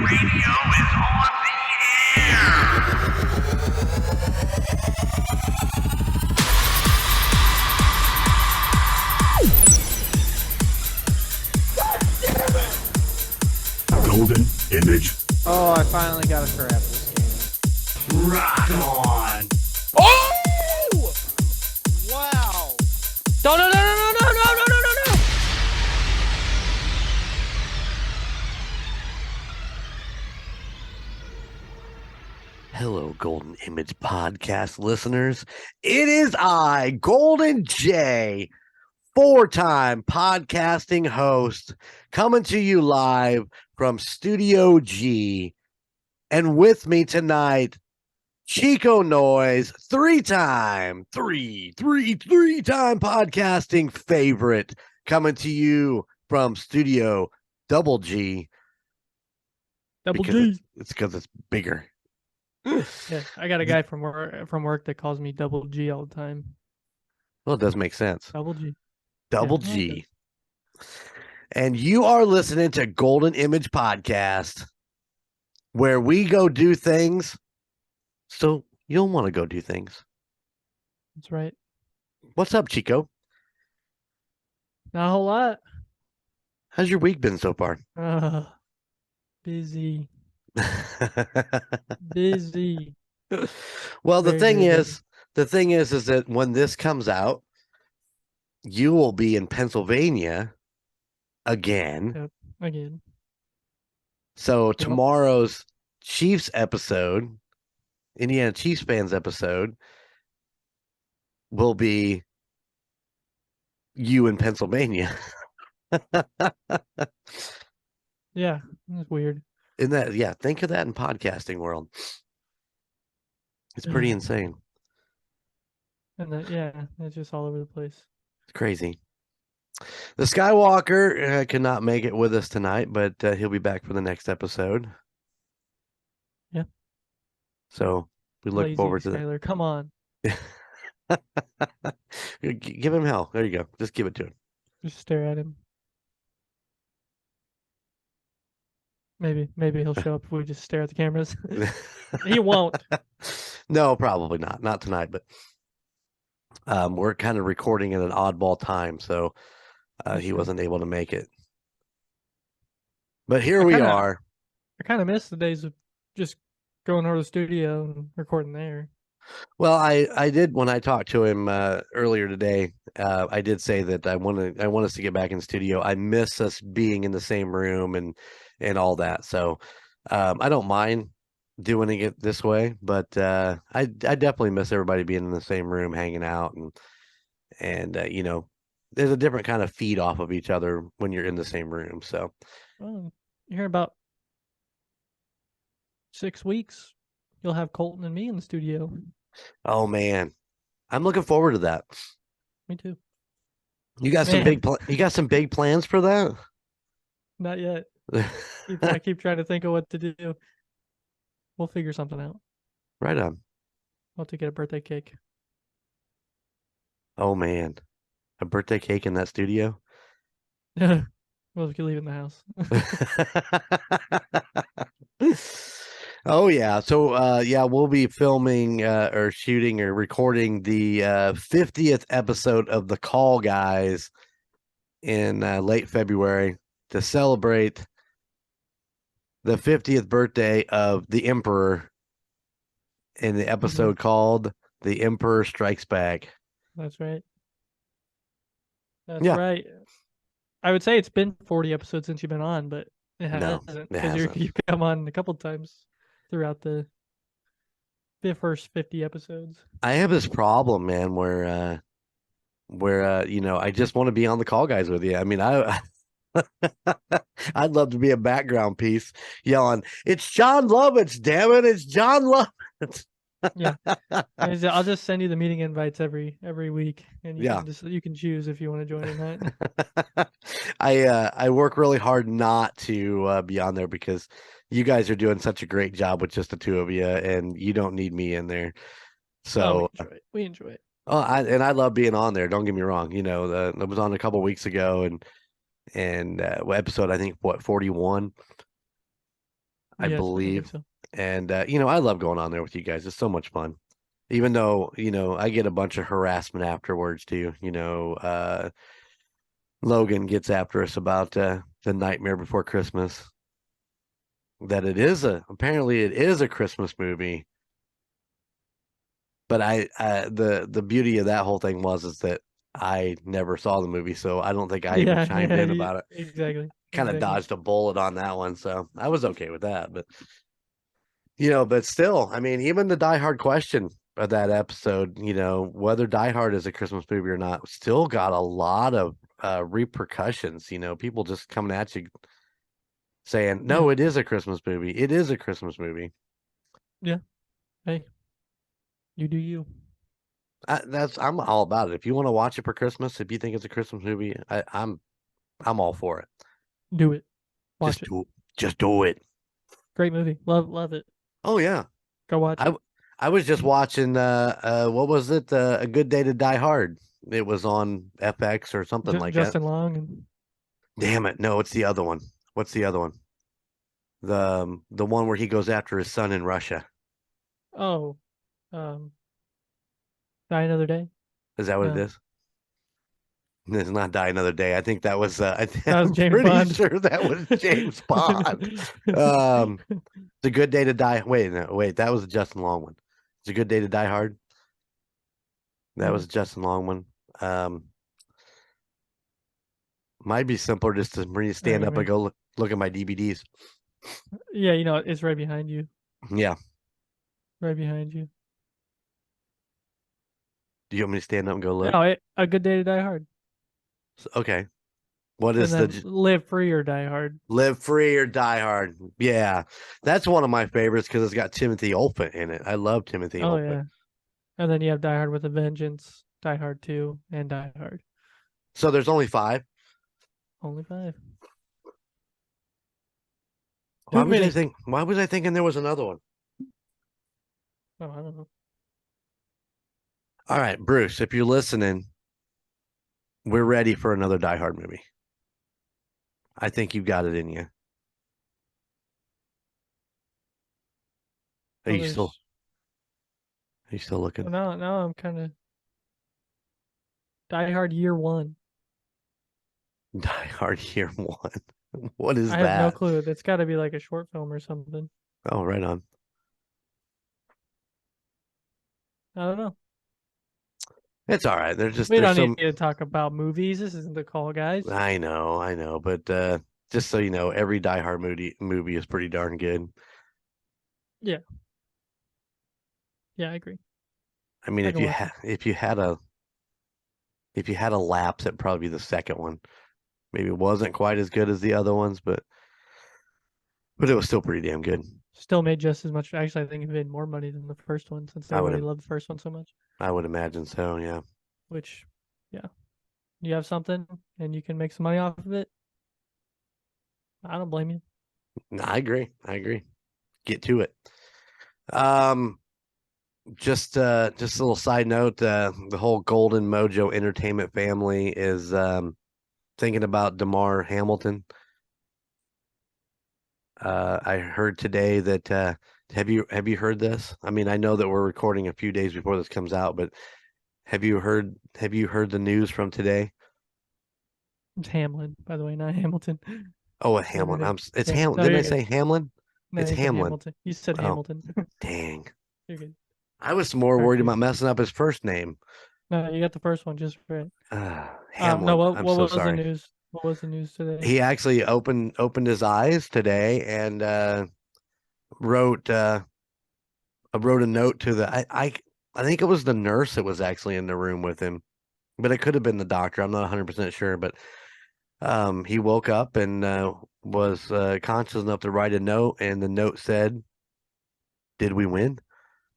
Radio is on the air. Golden Image. Oh, I finally got a crap this game. Rock on. Oh! Wow. No, no, no, no, no, no, no, no, no, no, no. Hello, Golden Image Podcast listeners. It is I, Golden J, four-time podcasting host, coming to you live from Studio G. And with me tonight, Chico Noise, three-time podcasting favorite, coming to you from Studio Double G. Double Because G. It's because it's bigger. Yeah, I got a guy from work that calls me Double G all the time. Well, it does make sense. Double G. Double Yeah, G. And you are listening to Golden Image Podcast, where we go do things so you'll want to go do things. That's right. What's up, Chico? Not a whole lot. How's your week been so far? Busy. Busy. Well, the Very, thing very is that when this comes out, you will be in Pennsylvania again. Yep. Again. So tomorrow's Chiefs episode, Indiana Chiefs fans episode, will be you in Pennsylvania. Yeah, that's weird. In that, yeah, think of that in podcasting world. It's pretty insane. And it's just all over the place. It's crazy. The Skywalker could not make it with us tonight, but he'll be back for the next episode. Yeah. So we look Lazy forward to that. Skyler, come on. Give him hell. There you go. Just give it to him. Just stare at him. Maybe he'll show up if we just stare at the cameras. He won't. No, probably not. Not tonight, but we're kind of recording at an oddball time, so he wasn't able to make it. But here we are. I kind of miss the days of just going over to the studio and recording there. Well, I did when I talked to him earlier today. I did say that I want us to get back in the studio. I miss us being in the same room and all that. So I don't mind doing it this way, but I definitely miss everybody being in the same room, hanging out, and you know, there's a different kind of feed off of each other when you're in the same room. So, Well, here about 6 weeks, you'll have Colton and me in the studio. oh man, I'm looking forward to that. Me too. You got some big plans for that? Not yet. I keep trying to think of what to do. We'll figure something out. Right on. I'll have to get a birthday cake. Oh man, a birthday cake in that studio? Well, if you leave it in the house. Oh yeah. So yeah, we'll be filming or shooting or recording the 50th episode of The Call Guys in late February to celebrate the 50th birthday of the Emperor in the episode called The Emperor Strikes Back. That's right. That's right. I would say it's been 40 episodes since you've been on, but it hasn't. Because you've come on a couple times throughout the first 50 episodes. I have this problem, man, where you know, I just want to be on The Call Guys with you. I mean, I'd love to be a background piece yelling, "It's John Lovitz, damn it, it's John Lovitz." Yeah. I'll just send you the meeting invites every week, and you can choose if you want to join or not. I work really hard not to be on there because you guys are doing such a great job with just the two of you, and you don't need me in there. So we enjoy it. Oh, I love being on there. Don't get me wrong. You know, I was on a couple weeks ago, and what episode, I think, 41. I Yes, I believe. think so. And I love going on there with you guys. It's so much fun. Even though, I get a bunch of harassment afterwards too. Logan gets after us about the Nightmare Before Christmas. That apparently it is a Christmas movie. But the beauty of that whole thing is that I never saw the movie, so I don't think I even chimed in about it. Exactly. Kind of Exactly. dodged a bullet on that one, so I was okay with that. But but still, I mean, even the Die Hard question of that episode, whether Die Hard is a Christmas movie or not, still got a lot of repercussions. People just coming at you saying, "No, Yeah. it is a Christmas movie. It is a Christmas movie." Yeah. Hey, you do you. I'm all about it. If you want to watch it for Christmas, if you think it's a Christmas movie, I'm all for it. Do it. Watch Just it. do just do it. Great movie. Love it. Oh yeah. Go watch it. I was just watching what was it? A Good Day to Die Hard. It was on FX or something like that. Justin Long and Damn it. No, it's the other one. What's the other one? The one where he goes after his son in Russia. oh, Die Another Day. Is that what it No, is? It's not Die Another Day. I think that was that was I'm James pretty Bond. sure that was James Bond. It's a Good Day to Die. Wait, no, wait, that was a Justin Long one. It's a Good Day to Die Hard. That was a Justin Long one. Might be simpler just to stand up and go look at my DVDs. Yeah, it's right behind you. Yeah. Right behind you. Do you want me to stand up and go look? No, A Good Day to Die Hard. Okay. What And is then Live Free or Die Hard. Live Free or Die Hard? Yeah, that's one of my favorites because it's got Timothy Olyphant in it. I love Timothy Oh Olyphant. yeah. And then you have Die Hard with a Vengeance, Die Hard 2, and Die Hard. So there's only 5. Only 5. Why was I thinking there was another one? Oh, I don't know. All right, Bruce, if you're listening, we're ready for another Die Hard movie. I think you've got it in you. Are you still looking? Now I'm kind of Die Hard Year 1. Die Hard Year 1. What is I that? have no clue. That's got to be like a short film or something. Oh, right on. I don't know. It's all right. We don't need to talk about movies. This isn't the call, guys. I know, but just so you know, every Die Hard movie is pretty darn good. Yeah. Yeah, I agree. I mean, if you had a lapse, it'd probably be the second one. Maybe it wasn't quite as good as the other ones, but it was still pretty damn good. Still made just as much. Actually, I think it made more money than the first one since everybody loved the first one so much. I would imagine so, yeah. Which, yeah, you have something and you can make some money off of it. I don't blame you. No, I agree. Get to it. Just a little side note. The whole Golden Mojo Entertainment family is thinking about Damar Hamilton. I heard today that have you heard this? I mean, I know that we're recording a few days before this comes out, but have you heard the news from today? It's Hamlin, by the way, not Hamilton. Oh, Hamlin. It's Yeah. Hamlin. No, Didn't I you're say Hamlin? No, It's you said Hamlin. Hamilton. You said Oh, Hamilton. Dang. You're good. I was more worried about messing up his first name. No, you got the first one just right. Hamlin. No, what I'm what so was sorry. the news? What was the news today? He actually opened his eyes today and wrote a note to I think it was the nurse that was actually in the room with him, but it could have been the doctor. I'm not 100% sure, but he woke up and was conscious enough to write a note, and the note said, "Did we win?"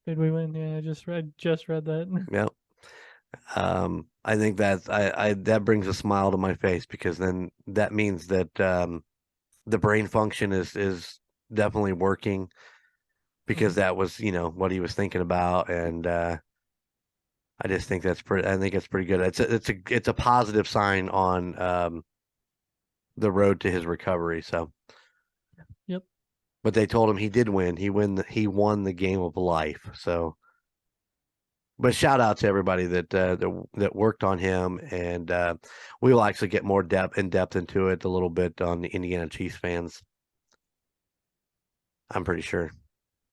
Did we win? Yeah, I just read that. Yep. I think that brings a smile to my face because then that means that the brain function is definitely working because that was what he was thinking about, and I just think I think it's pretty good. It's a positive sign on the road to his recovery. So Yep. But they told him he did win. He won the game of life. So, but shout out to everybody that worked on him, and we will actually get more depth into it a little bit on the Indiana Chiefs fans. I'm pretty sure.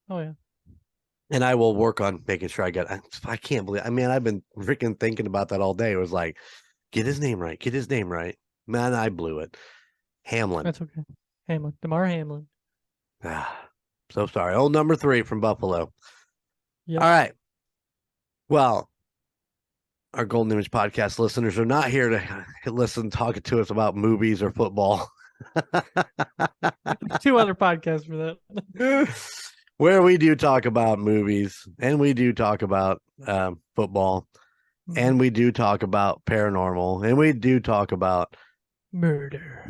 Oh yeah. And I will work on making sure I get. I can't believe. I mean, I've been freaking thinking about that all day. It was like, get his name right. Get his name right. Man, I blew it. Hamlin. That's okay. Hamlin. DeMar Hamlin. So sorry. Old number 3 from Buffalo. Yep. All right. Well, our Golden Image podcast listeners are not here to listen talking to us about movies or football. 2 other podcasts for that. Where we do talk about movies, and we do talk about football, and we do talk about paranormal, and we do talk about murder.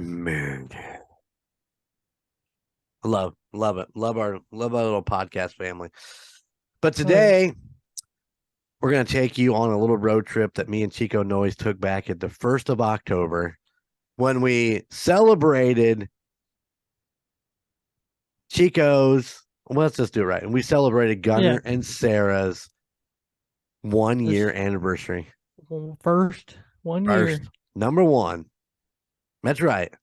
Love it. Love our little podcast family. But today, we're going to take you on a little road trip that me and Chico Noise took back at the 1st of October when we celebrated Chico's. Well, let's just do it right. And we celebrated Gunnar and Sarah's 1-year anniversary. First 1 year. Number 1. That's right.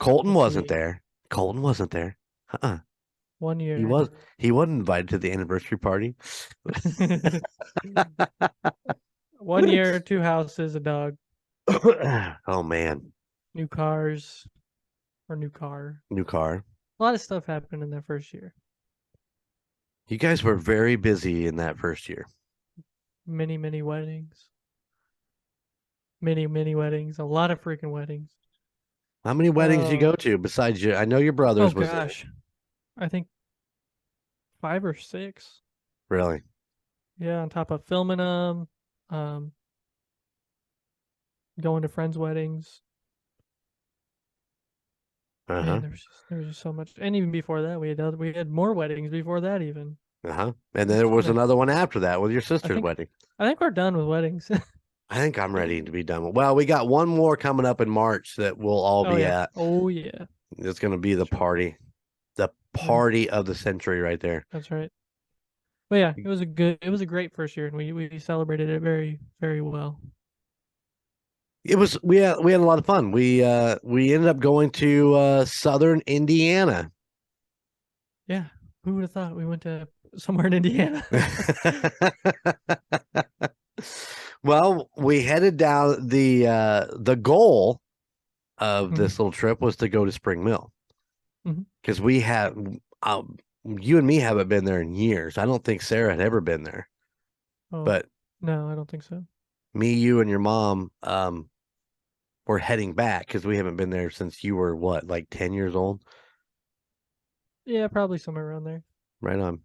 Colton wasn't there. 1 year. He wasn't invited to the anniversary party. 1 year, 2 houses, a dog. Oh man. New cars. Or new car. A lot of stuff happened in that first year. You guys were very busy in that first year. Many weddings. Many weddings. A lot of freaking weddings. How many weddings did you go to besides I know your brother's was there. I think 5 or 6. Really? Yeah, on top of filming them, going to friends' weddings. Man, there was just so much, and even before that, we had more weddings before that even. And then there was another one after that with your sister's wedding. I think we're done with weddings. I think I'm ready to be done. Well, we got one more coming up in March that we'll all be at. Oh yeah. It's going to be the party of the century right there. That's right. But yeah, it was a great first year, and we celebrated it very, very well. We had a lot of fun. We ended up going to southern Indiana. Yeah, who would have thought we went to somewhere in Indiana? Well, we headed down the goal of this little trip was to go to Spring Mill because we have you and me haven't been there in years. I don't think Sarah had ever been there, but no, I don't think so. Me, you, and your mom we're heading back because we haven't been there since you were what, like 10 years old? Yeah, probably somewhere around there. Right on.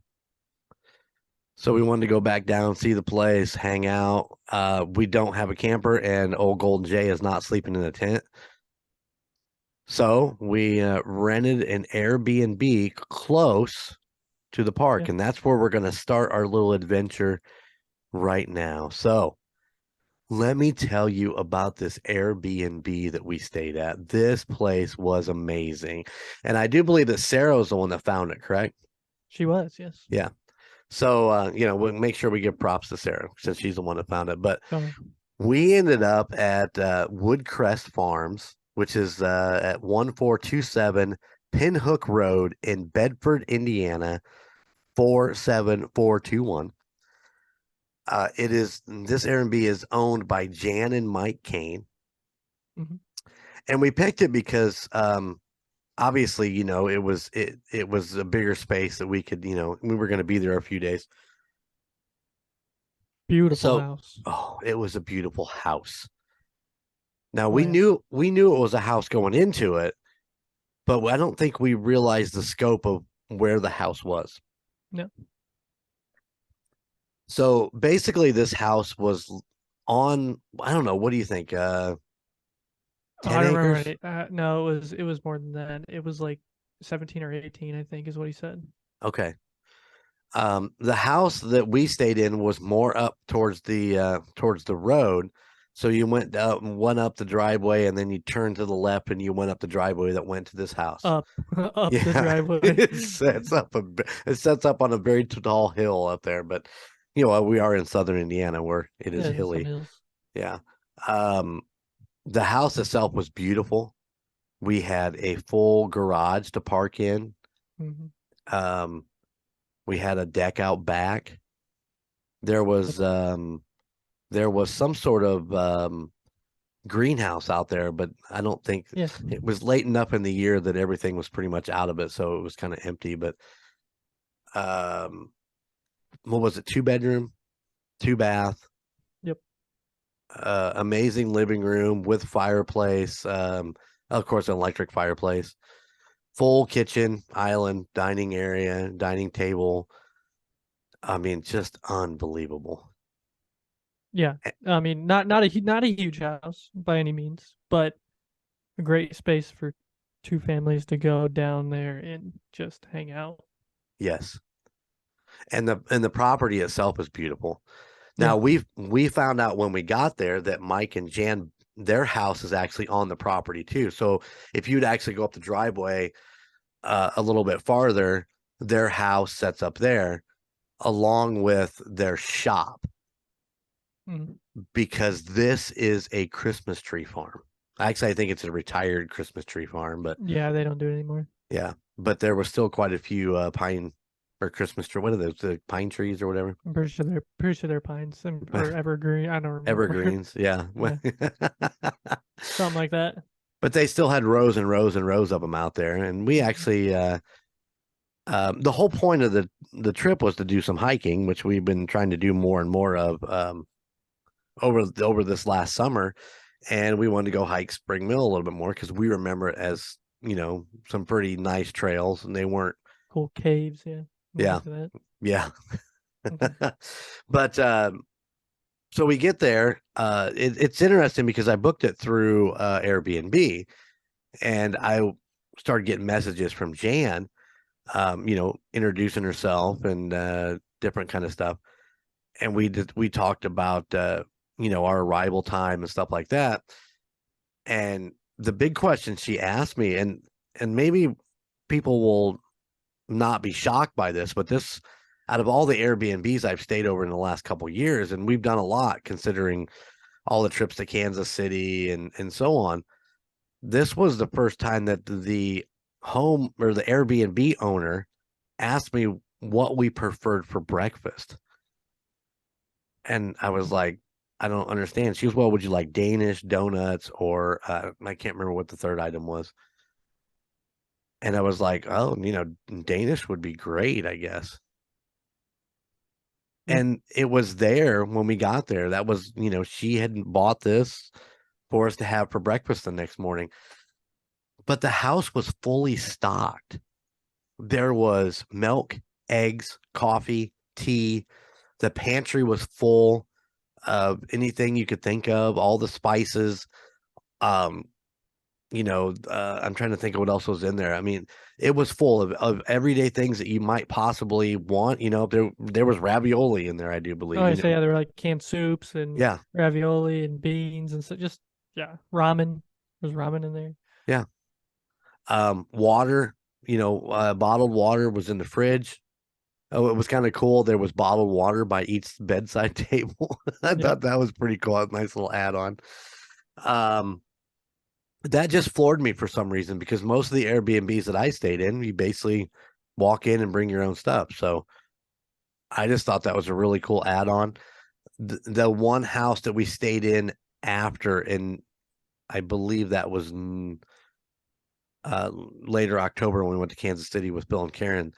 So we wanted to go back down, see the place, hang out. We don't have a camper, and old Golden Jay is not sleeping in a tent. So we rented an Airbnb close to the park, and that's where we're going to start our little adventure right now. So let me tell you about this Airbnb that we stayed at. This place was amazing. And I do believe that Sarah was the one that found it, correct? She was, yes. Yeah. So, we'll make sure we give props to Sarah since she's the one that found it. But we ended up at Woodcrest Farms, which is at 1427 Pinhook Road in Bedford, Indiana, 47421. This Airbnb is owned by Jan and Mike Kane. And we picked it because obviously, it was a bigger space that we could, we were going to be there a few days. Beautiful house. Oh, it was a beautiful house. Now we knew it was a house going into it, but I don't think we realized the scope of where the house was. No. So basically this house was on, I don't know, what do you think? 10 I don't acres? remember. No, it was more than that. It was like 17 or 18, I think is what he said. Okay. The house that we stayed in was more up towards the road. So you went up the driveway, and then you turned to the left, and you went up the driveway that went to this house. Up the Yeah, driveway. it sets up on a very tall hill up there, but we are in southern Indiana where it is Yeah, there's some hilly. hills. Yeah. Um, the house itself was beautiful. We had a full garage to park in. Hmm. We had a deck out back. There was some sort of greenhouse out there, but I don't think Yeah. it was late enough in the year that everything was pretty much out of it, so it was kind of empty. But what was it? 2 bedroom, 2 bath. Yep. Amazing living room with fireplace. Of course, an electric fireplace. Full kitchen, island, dining area, dining table. I mean, just unbelievable. Yeah. I mean, not a huge house by any means, but a great space for two families to go down there and just hang out. Yes. And the property itself is beautiful. Yeah. Now we found out when we got there that Mike and Jan, their house is actually on the property too. So if you'd actually go up the driveway a little bit farther, their house sets up there along with their shop, Mhm. because this is a Christmas tree farm. Actually, I think it's a retired Christmas tree farm, but Yeah, they don't do it anymore. yeah, but there was still quite a few pine or Christmas tree. What are those? The pine trees or whatever? I'm pretty sure they're pines or evergreen. I don't remember. Evergreens. Yeah. Something like that. But they still had rows and rows and rows of them out there. And we actually, the whole point of the trip was to do some hiking, which we've been trying to do more and more of over this last summer. And we wanted to go hike Spring Mill a little bit more because we remember it as, some pretty nice trails, and they weren't. Cool caves. Yeah. Yeah. That. Yeah. Okay. But so we get there. It's interesting because I booked it through Airbnb, and I started getting messages from Jan, introducing herself and different kind of stuff. And we talked about our arrival time and stuff like that. And the big question she asked me, and maybe people will not be shocked by this, but this, out of all the Airbnbs I've stayed over in the last couple of years, and we've done a lot considering all the trips to Kansas City and so on, this was the first time that the home or the Airbnb owner asked me what we preferred for breakfast. And I was like, I don't understand. She goes, well, would you like Danish, donuts, or I can't remember what the third item was. And I was like, oh, Danish would be great, I guess. Yeah. And it was there when we got there. That was, she had bought this for us to have for breakfast the next morning. But the house was fully stocked. There was milk, eggs, coffee, tea. The pantry was full of anything you could think of, all the spices. I'm trying to think of what else was in there. I mean, it was full of everyday things that you might possibly want. There was ravioli in there, I do believe. Oh, I say there were like canned soups and Yeah. ravioli and beans and so just ramen. There's ramen in there. Yeah. Water, bottled water was in the fridge. Oh, it was kind of cool. There was bottled water by each bedside table. I thought that was pretty cool. A nice little add-on. That just floored me for some reason, because most of the Airbnbs that I stayed in, you basically walk in and bring your own stuff. So I just thought that was a really cool add-on. The one house that we stayed in after, and I believe that was later October when we went to Kansas City with Bill and Karen,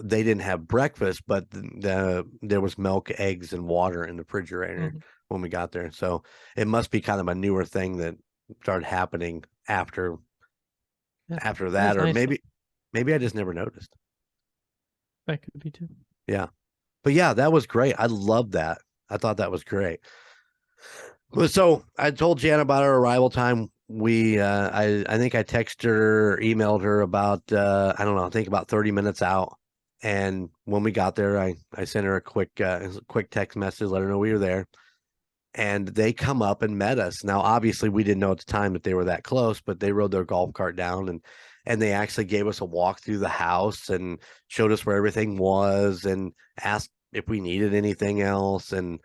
they didn't have breakfast, but there was milk, eggs, and water in the refrigerator when we got there. So it must be kind of a newer thing that started happening after that, or nice. maybe I just never noticed. That could be too. Yeah, but yeah, that was great. I loved that. I thought that was great. So I told Jan about our arrival time. I think I texted her or emailed her about I don't know, I think about 30 minutes out. And when we got there, I sent her a quick text message, let her know we were there. and they come up and met us. Now, obviously, we didn't know at the time that they were that close, but they rode their golf cart down and they actually gave us a walk through the house and showed us where everything was and asked if we needed anything else and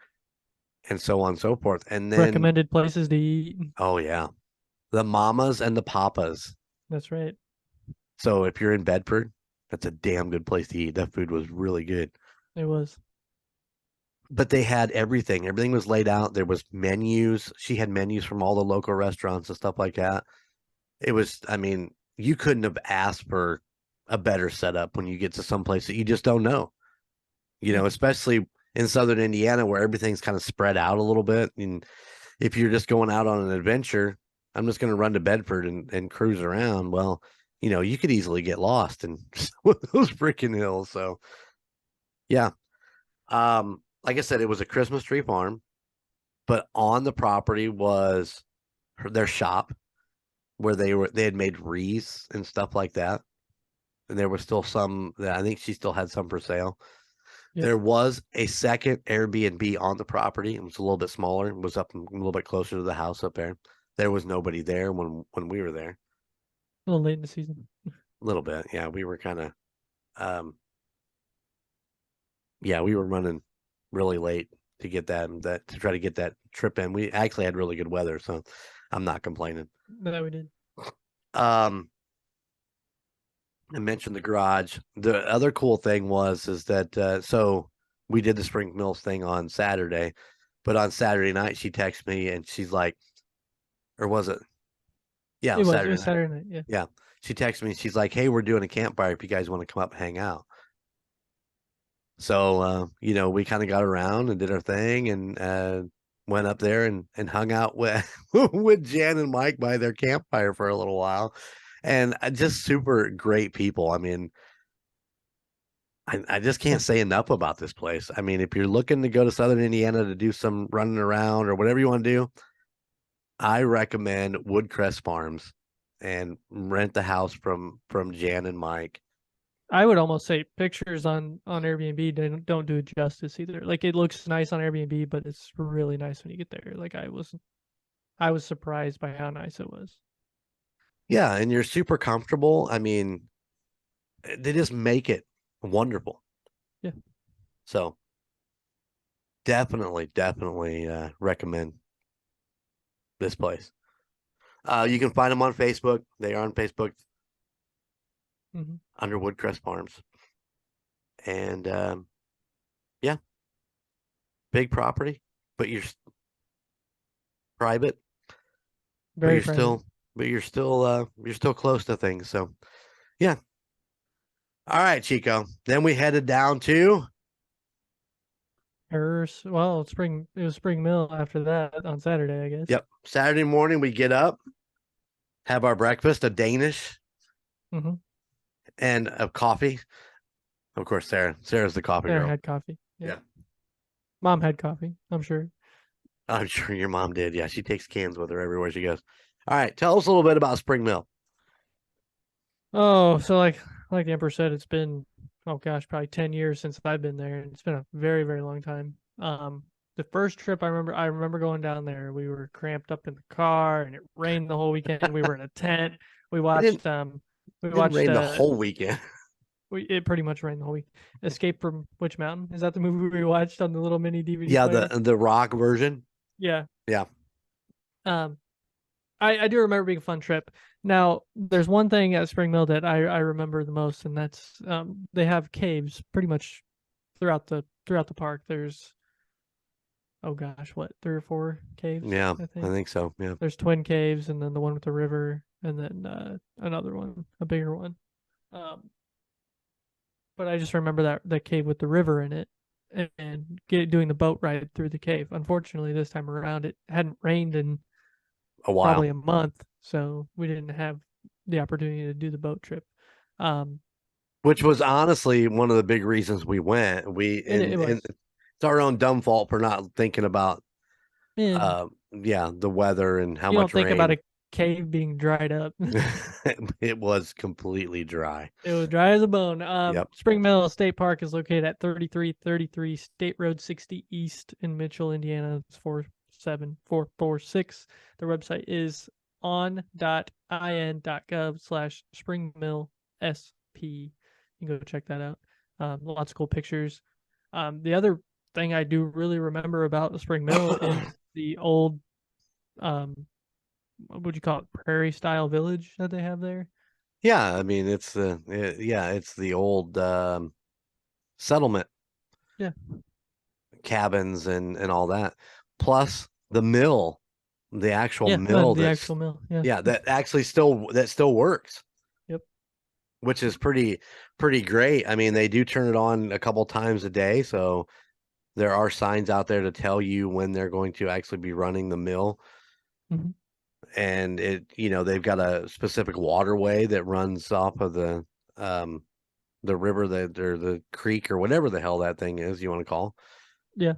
so on and so forth. And then Recommended places to eat. oh yeah, the mamas and the papas. That's right. So if you're in Bedford, that's a damn good place to eat. That food was really good. It was. But they had everything. Everything was laid out. There was menus. She had menus from all the local restaurants and stuff like that. It was, I mean, you couldn't have asked for a better setup when you get to some place that you just don't know. You know, especially in southern Indiana where everything's kind of spread out a little bit. And if you're just going out on an adventure, I'm just going to run to Bedford and cruise around. Well, you know, you could easily get lost in those freaking hills. So, yeah. Like I said, it was a Christmas tree farm, but on the property was their shop where they had made wreaths and stuff like that. And there was still some that I think she still had some for sale. Yep. There was a second Airbnb on the property. It was a little bit smaller. It was up a little bit closer to the house up there. There was nobody there when we were there. A little late in the season. A little bit, yeah. We were kind of, yeah, we were running really late to get to try to get that trip in. We actually had really good weather, so I'm not complaining. No, we did. I mentioned the garage. The other cool thing is that so we did the Spring Mills thing on Saturday, but on Saturday night she texted me and she's like, or was it? Yeah, it was Saturday Saturday night. Yeah. Yeah. She texted me. She's like, "Hey, we're doing a campfire if you guys want to come up and hang out." So, you know, we kind of got around and did our thing and went up there and hung out with with Jan and Mike by their campfire for a little while. And just super great people. I mean, I just can't say enough about this place. I mean, if you're looking to go to Southern Indiana to do some running around or whatever you want to do, I recommend Woodcrest Farms and rent the house from Jan and Mike. I would almost say pictures on Airbnb don't do it justice either. Like it looks nice on Airbnb, but it's really nice when you get there. Like I was surprised by how nice it was. Yeah, and you're super comfortable. I mean, they just make it wonderful. Yeah. So definitely recommend this place. You can find them on Facebook. They are on Facebook under Woodcrest Farms. And yeah, big property, but you're private. Very private. You're still close to things. So yeah. All right, Chico. Then we headed down to well, it was Spring Mill after that on Saturday, I guess. Yep. Saturday morning we get up, have our breakfast, a Danish, and a coffee. Of course, Sarah's the coffee girl. Sarah had coffee. Yeah. Mom had coffee, I'm sure. I'm sure your mom did. Yeah, she takes cans with her everywhere she goes. All right, tell us a little bit about Spring Mill. Oh, so like the Emperor said, it's been probably 10 years since I've been there, and it's been a very, very long time. The first trip I remember going down there, we were cramped up in the car and it rained the whole weekend. We were in a tent. We watched It didn't rain the whole weekend. It pretty much rained the whole week. Escape from Witch Mountain. Is that the movie we watched on the little mini DVD Yeah, player? the rock version. Yeah. Yeah. I do remember being a fun trip. Now, there's one thing at Spring Mill that I remember the most, and that's they have caves pretty much throughout the park. There's what, 3 or 4 caves? Yeah, I I think so. Yeah. There's twin caves, and then the one with the river, and then another one, a bigger one. But I just remember that cave with the river in it, and doing the boat ride through the cave. Unfortunately, this time around, it hadn't rained in a while, probably a month, so we didn't have the opportunity to do the boat trip. Which was honestly one of the big reasons we went. And it's our own dumb fault for not thinking about the weather and how much rain. You don't think about a cave being dried up. It was completely dry. It was dry as a bone. Yep. Spring Mill State Park is located at 3333 State Road 60 East in Mitchell, Indiana. It's 47446. Their website is on.in.gov/springmillsp. You can go check that out. Lots of cool pictures. The other thing I do really remember about the Spring Mill is the old, what would you call it, prairie style village that they have there. Yeah, I mean it's the old settlement Yeah. cabins and all that. Plus the mill, the actual Yeah, mill the actual mill. Yeah. that actually still works. Yep. Which is pretty great. I mean, they do turn it on a couple times a day, so there are signs out there to tell you when they're going to actually be running the mill. Mhm. And they've got a specific waterway that runs off of the river or the creek or whatever the hell that thing is you want to call. Yeah.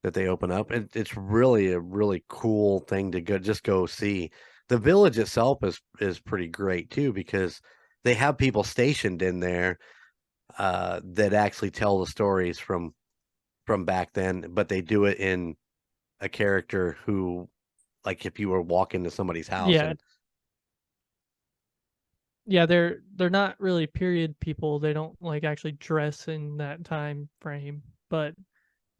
That they open up. It's really a really cool thing to go see. The village itself is pretty great too, because they have people stationed in there that actually tell the stories from back then, but they do it in a character who, like, if you were walking to somebody's house. Yeah. Yeah, they're not really period people. They don't like actually dress in that time frame, but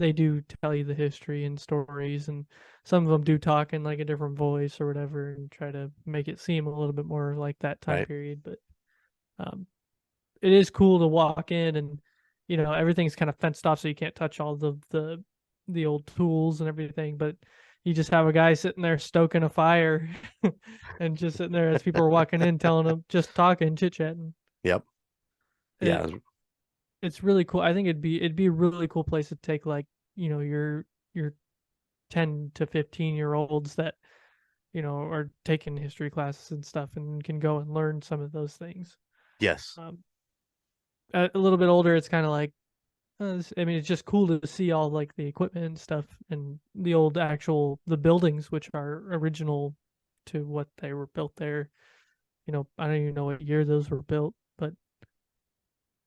they do tell you the history and stories, and some of them do talk in like a different voice or whatever and try to make it seem a little bit more like that time Right. period. But it is cool to walk in, and everything's kind of fenced off, so you can't touch all the old tools and everything, but you just have a guy sitting there stoking a fire and just sitting there as people are walking in, telling them, just talking, chit-chatting. Yep. Yeah. It's really cool. I think it'd be a really cool place to take, like, your 10 to 15-year-olds that are taking history classes and stuff and can go and learn some of those things. Yes. A little bit older, it's kind of like, I mean, it's just cool to see all like the equipment and stuff and the old the buildings, which are original to what they were built there. I don't even know what year those were built, but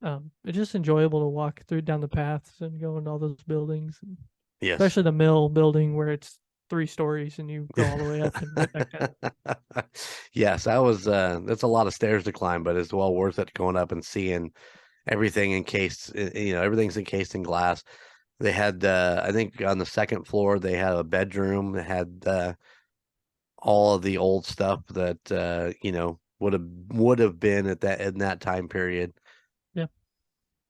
it's just enjoyable to walk down the paths and go into all those buildings, and Yes. especially the mill building where it's 3 stories and you go all the way up and right back down. Yes, that's a lot of stairs to climb, but it's well worth it going up and seeing everything encased. Everything's encased in glass. They had, I think, on the second floor they had a bedroom that had all of the old stuff that would have been in that time period. Yeah.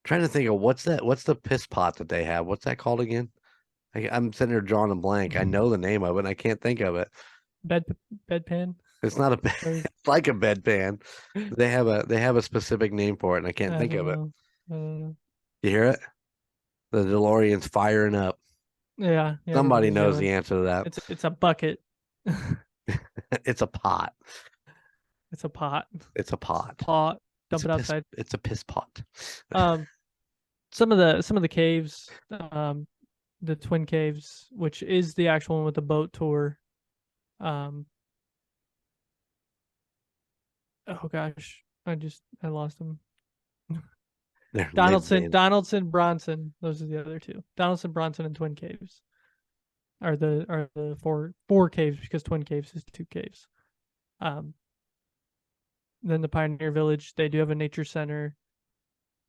Trying to think of what's the piss pot that they have. What's that called again? I'm sitting there drawing a blank. I know the name of it and I can't think of it. Bedpan. It's not a bed. It's like a bedpan. They have a specific name for it and I can't think of it. You hear it? The DeLorean's firing up. Yeah. Somebody knows the answer to that. It's a bucket. It's a pot. It's a pot. It's a pot. Pot. Dump it outside. It's a piss pot. Some of the caves, the Twin Caves, which is the actual one with the boat tour. Oh gosh, I lost them. Donaldson, Bronson. Those are the other two. Donaldson, Bronson, and Twin Caves are the four caves, because Twin Caves is 2 caves. Then the Pioneer Village, they do have a nature center.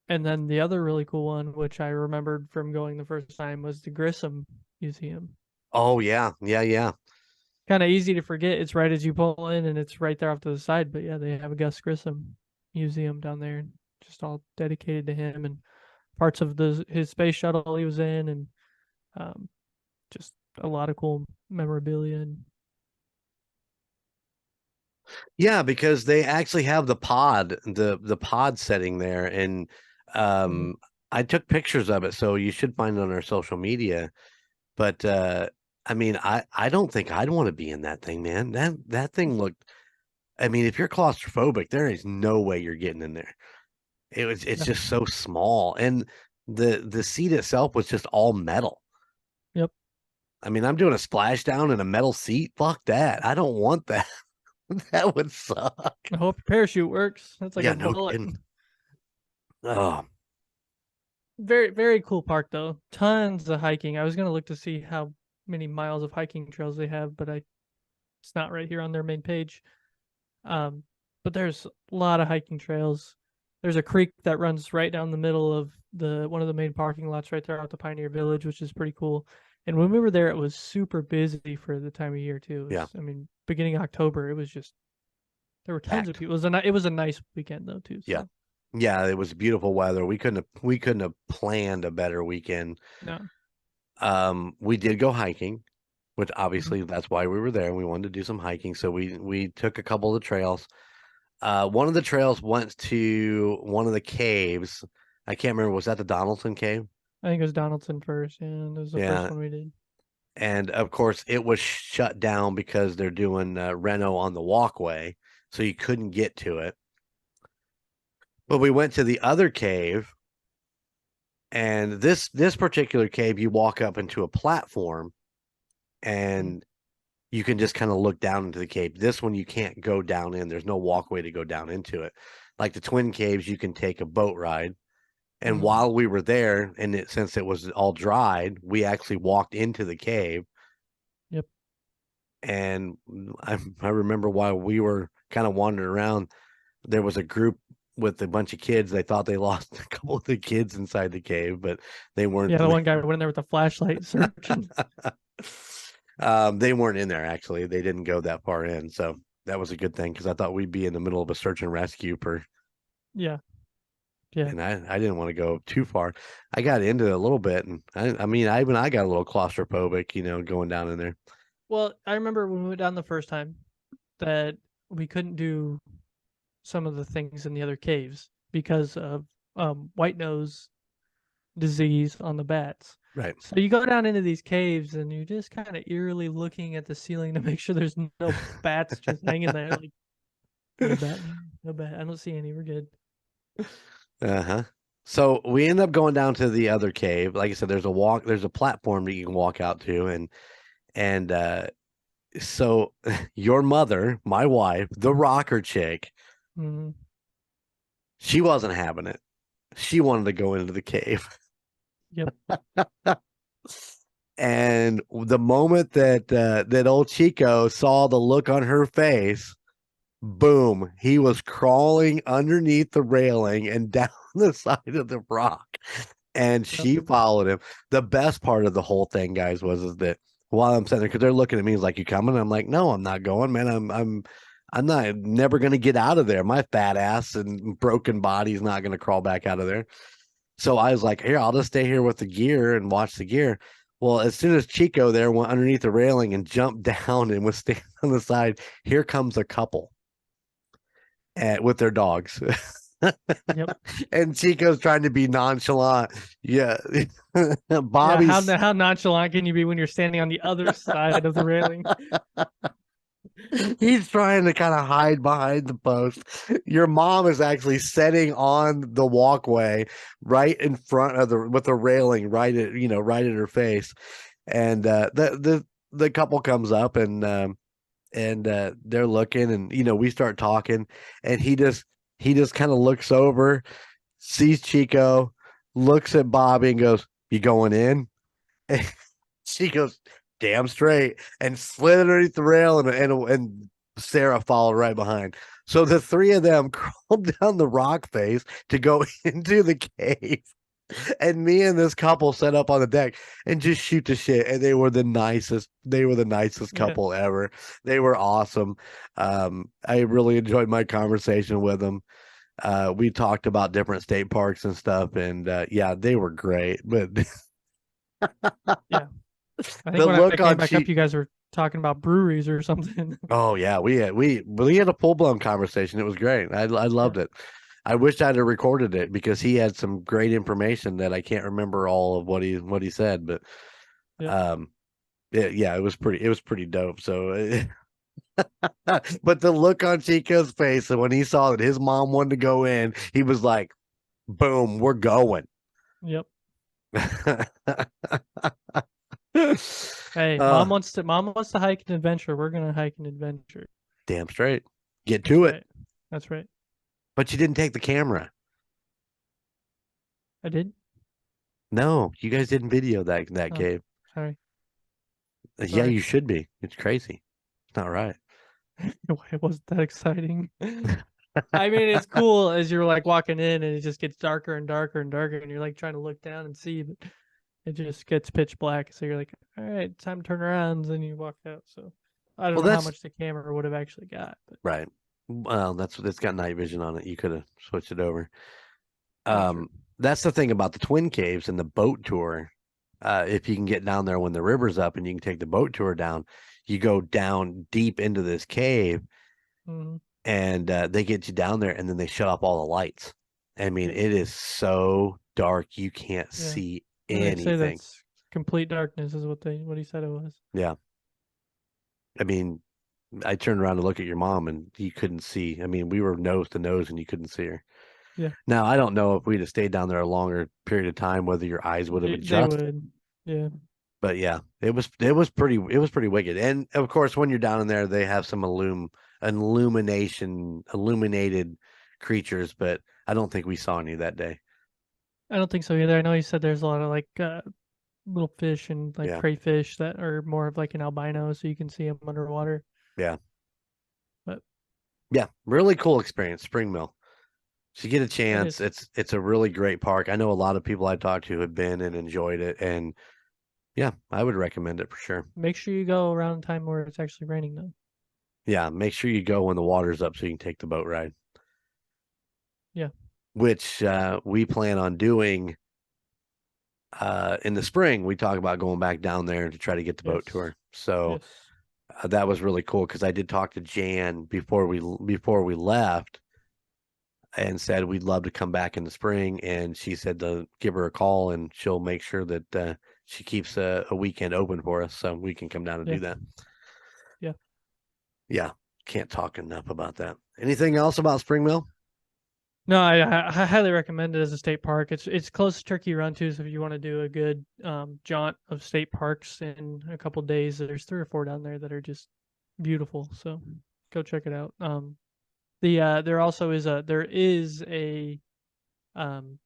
And then the other really cool one, which I remembered from going the first time, was the Grissom Museum. Oh yeah. Kind of easy to forget. It's right as you pull in, and it's right there off to the side. But yeah, they have a Gus Grissom Museum down there, just all dedicated to him, and parts of his space shuttle he was in, and just a lot of cool memorabilia. And yeah, because they actually have the pod setting there, and I took pictures of it, so you should find it on our social media. But I mean, I don't think I'd want to be in that thing, man. That thing looked. I mean, if you're claustrophobic, there is no way you're getting in there. It's just so small, and the seat itself was just all metal. Yep. I mean, I'm doing a splashdown in a metal seat. Fuck that. I don't want that. That would suck. I hope your parachute works. That's like a no bullet. kidding. Oh, Very, very cool park though. Tons of hiking. I was gonna look to see how many miles of hiking trails they have, but it's not right here on their main page. But there's a lot of hiking trails. There's a creek that runs right down the middle of one of the main parking lots right there out the Pioneer Village, which is pretty cool. And when we were there, it was super busy for the time of year too. Yeah. I mean, beginning October, it was just there were tons of Packed. people. It was a nice weekend though too. So. Yeah. Yeah, it was beautiful weather. We couldn't have planned a better weekend. No. We did go hiking, which Mm-hmm. obviously that's why we were there. We wanted to do some hiking, so we took a couple of the trails. One of the trails went to one of the caves. I can't remember. Was that the Donaldson Cave? I think it was Donaldson first, and it was the Yeah. first one we did. And of course, it was shut down because they're doing reno on the walkway, so you couldn't get to it. But we went to the other cave, and this particular cave, you walk up into a platform, and you can just kind of look down into the cave. This one you can't go down in. There's no walkway to go down into it. Like the Twin Caves, you can take a boat ride. And Mhm. while we were there, and since it was all dried, we actually walked into the cave. Yep. And I remember while we were kind of wandering around, there was a group with a bunch of kids. They thought they lost a couple of the kids inside the cave, but they weren't. Yeah, the one guy went in there with a flashlight searching. They weren't in there, actually. They didn't go that far in. So that was a good thing, because I thought we'd be in the middle of a search and rescue Yeah. Yeah. and I didn't want to go too far. I got into it a little bit, and I mean, I got a little claustrophobic, going down in there. Well, I remember when we went down the first time that we couldn't do some of the things in the other caves because of white nose disease on the bats. Right. So you go down into these caves and you're just kind of eerily looking at the ceiling to make sure there's no bats just hanging there. Like, no bat, no bat. I don't see any. We're good. Uh-huh. So we end up going down to the other cave. Like I said, there's a platform that you can walk out to, and so your mother, my wife, the rocker chick, Mhm. she wasn't having it. She wanted to go into the cave. Yep. And the moment that old Chico saw the look on her face, boom, he was crawling underneath the railing and down the side of the rock. And she followed him. The best part of the whole thing, guys, is that while I'm sitting there, because they're looking at me, he's like, "You coming?" I'm like, "No, I'm not going, man. I'm not never gonna get out of there. My fat ass and broken body's not gonna crawl back out of there." So I was like, "Here, I'll just stay here with the gear and watch the gear." Well, as soon as Chico there went underneath the railing and jumped down and was standing on the side, here comes a couple with their dogs. Yep. And Chico's trying to be nonchalant. Yeah. Bobby's... Bobby's... Yeah, how nonchalant can you be when you're standing on the other side of the railing? He's trying to kind of hide behind the post. Your mom is actually sitting on the walkway right in front of with the railing right at her face. And the couple comes up and they're looking, and we start talking, and he just kind of looks over, sees Chico, looks at Bobby and goes, "You going in?" And she goes, "Damn straight," and slid underneath the rail, and Sarah followed right behind. So the three of them crawled down the rock face to go into the cave. And me and this couple set up on the deck and just shoot the shit. And they were the nicest couple ever. They were awesome. I really enjoyed my conversation with them. We talked about different state parks and stuff, and yeah, they were great. But yeah, I think when I came back up, you guys were talking about breweries or something. Oh yeah, we had a full blown conversation. It was great. I loved it. I wish I'd have recorded it because he had some great information that I can't remember all of what he said, but it was pretty dope. So but the look on Chico's face, and when he saw that his mom wanted to go in, he was like, "Boom, we're going." Yep. Hey, mom wants to hike an adventure. We're gonna hike an adventure. Damn straight. Get to it. Right. That's right. But you didn't take the camera. I did. No, you guys didn't video that cave. Sorry. Yeah, Sorry. you should be. It's crazy. It's not right. Why wasn't that exciting? I mean, it's cool as you're like walking in and it just gets darker and darker and darker, and you're like trying to look down and see, but it just gets pitch black. So you're like, all right, time to turn around. And then you walk out. So I don't Well, know how that's much the camera would have actually got, but right. Well, it's got night vision on it. You could have switched it over. yeah, true. That's the thing about the Twin Caves and the boat tour. If you can get down there when the river's up and you can take the boat tour down, you go down deep into this cave Hmm. and they get you down there and then they shut off all the lights. I mean, Yeah. it is so dark you can't Yeah. see And they say anything. that's complete darkness is what he said it was. Yeah. I mean, I turned around to look at your mom and you couldn't see. I mean, we were nose to nose and you couldn't see her. Yeah. Now, I don't know if we'd have stayed down there a longer period of time, whether your eyes would have They adjusted. would. Yeah. But yeah, it was pretty wicked. And of course, when you're down in there, they have some illuminated creatures, but I don't think we saw any that day. I don't think so either. I know he said there's a lot of like little fish and like Yeah. crayfish that are more of like an albino, so you can see them underwater. Yeah. But Yeah, really cool experience, Spring Mill. If you get a it chance, is. it's a really great park. I know a lot of people I talked to have been and enjoyed it, and yeah, I would recommend it for sure. Make sure you go around the time where it's actually raining though. Yeah, make sure you go when the water's up so you can take the boat ride. Yeah. Which we plan on doing in the spring. We talk about going back down there to try to get the boat Yes. tour. So Yes. that was really cool because I did talk to Jan before we left and said we'd love to come back in the spring, and she said to give her a call and she'll make sure that she keeps a weekend open for us so we can come down and Yeah. do that. Yeah. Yeah, can't talk enough about that. Anything else about Spring Mill? No, I highly recommend it as a state park. It's close to Turkey Run too, so if you want to do a good jaunt of state parks in a couple days, there's 3 or 4 down there that are just beautiful. So go check it out. There also is a um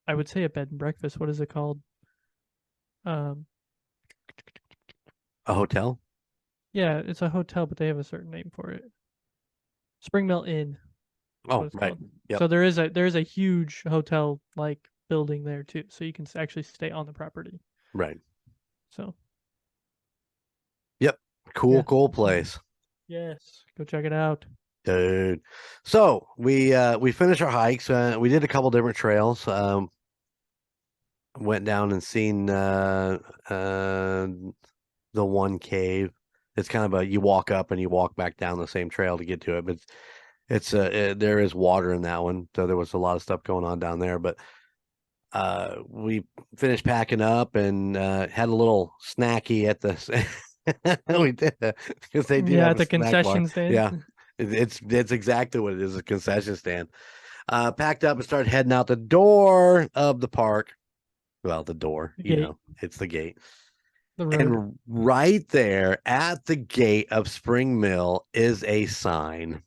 I would say a bed and breakfast. What is it called? Um A hotel? yeah, it's a hotel, but they have a certain name for it. Spring Mill Inn. What Oh, it's right. called. Yep. So there is a huge hotel like building there too, so you can actually stay on the property. Right. So Yep. Cool, Yeah. cool place. yes, go check it out. Dude. So we finished our hikes. We did a couple different trails. Went down and seen the one cave. It's kind of you walk up and you walk back down the same trail to get to it, but there is water in that one, so there was a lot of stuff going on down there. But we finished packing up and had a little snacky at the. We did because they do Yeah, have at a the snack concession bar. stand. Yeah, it's exactly what it is, a concession stand. Packed up and started heading out the door of the park. Well, the door, The gate. it's the gate. The road. And right there at the gate of Spring Mill is a sign.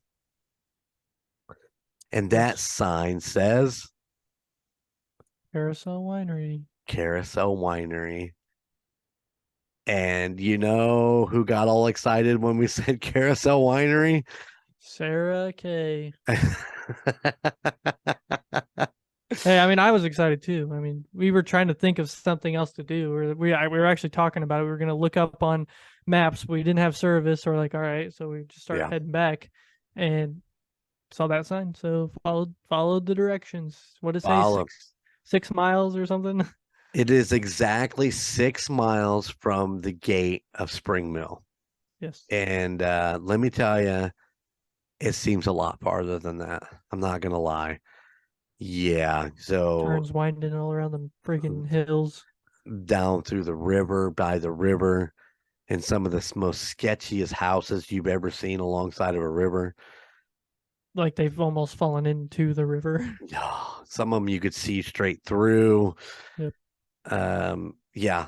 And that Yes. sign says Carousel Winery. Carousel Winery. And you know who got all excited when we said Carousel Winery? Sarah K. Hey, I mean, I was excited too. I mean, we were trying to think of something else to do. We were actually talking about it. We were going to look up on maps. But we didn't have service. Or like, all right, so we just started Yeah. heading back, and saw that sign. So followed the directions. What did it say? Follow. 6 miles or something. It is exactly 6 miles from the gate of Spring Mill. Yes. And let me tell you, it seems a lot farther than that. I'm not going to lie. Yeah. So Turns winding all around the freaking hills. down through the river, by the river, and some of the most sketchiest houses you've ever seen alongside of a river. Like they've almost fallen into the river. Some of them you could see straight through. Yep. Yeah,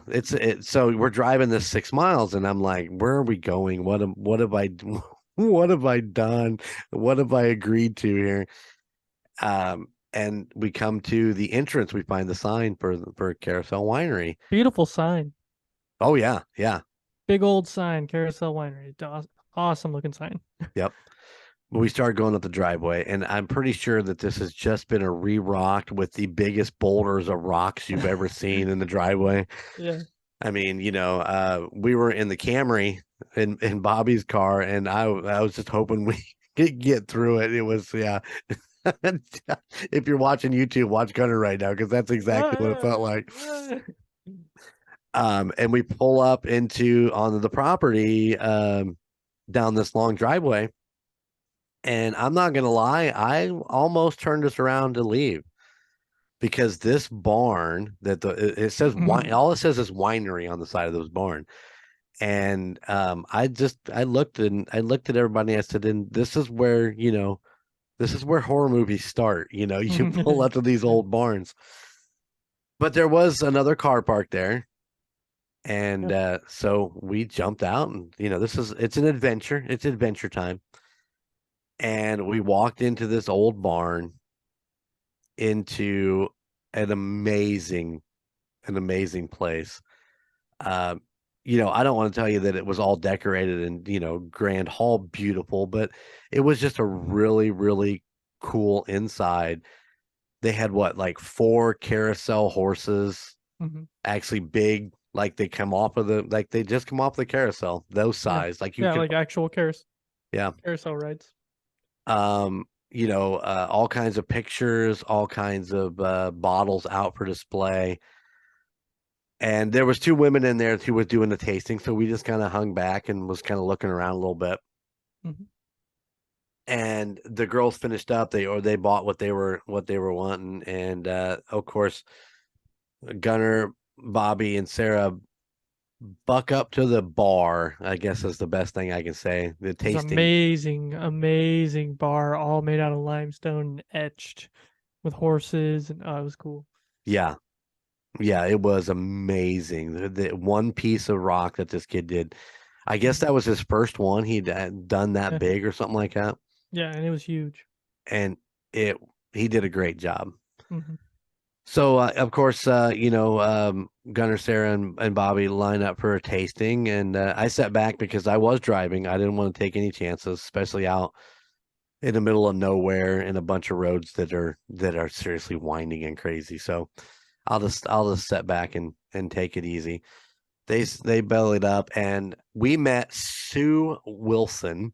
so we're driving this 6 miles and I'm like, where are we going? What have I what have I done? What have I agreed to here? And we come to the entrance, we find the sign for Carousel Winery. Beautiful sign. Oh yeah, yeah, Big old sign, Carousel Winery. Awesome looking sign. yep. We started going up the driveway, and I'm pretty sure that this has just been a re-rocked with the biggest boulders of rocks you've ever seen in the driveway. Yeah. I mean, we were in the Camry in Bobby's car, and I was just hoping we could get through it. It was, yeah. If you're watching YouTube, watch Gunner right now because that's exactly what it felt like. And we pull up onto the property down this long driveway, and I'm not gonna lie, I almost turned us around to leave because this barn it says wine, all it says is winery on the side of this barn. And I looked at everybody and I said, and this is where, this is where horror movies start. You pull up to these old barns. But there was another car parked there. And so we jumped out and it's an adventure. It's adventure time. And we walked into this old barn into an amazing place. I don't want to tell you that it was all decorated and, grand hall beautiful, but it was just a really, really cool inside. They had like 4 carousel horses, actually big, like they just come off the carousel, those size, like like actual carousel. Yeah. Carousel rides. All kinds of pictures, all kinds of bottles out for display. And there was 2 women in there who was doing the tasting, so we just kind of hung back and was kind of looking around a little bit. And the girls finished up. They bought what they were wanting, and of course, Gunner, Bobby, and Sarah buck up to the bar. I guess is the best thing I can say. The tasting, amazing bar, all made out of limestone and etched with horses, and it was cool. Yeah. Yeah, it was amazing. The one piece of rock that this kid did, I guess that was his first one. He'd done that big or something like that. Yeah, and it was huge. And he did a great job. So, of course, Gunnar, Sarah, and Bobby line up for a tasting, and I sat back because I was driving. I didn't want to take any chances, especially out in the middle of nowhere in a bunch of roads that are seriously winding and crazy. So I'll just sit back and take it easy. They bellied up, and we met Sue Wilson.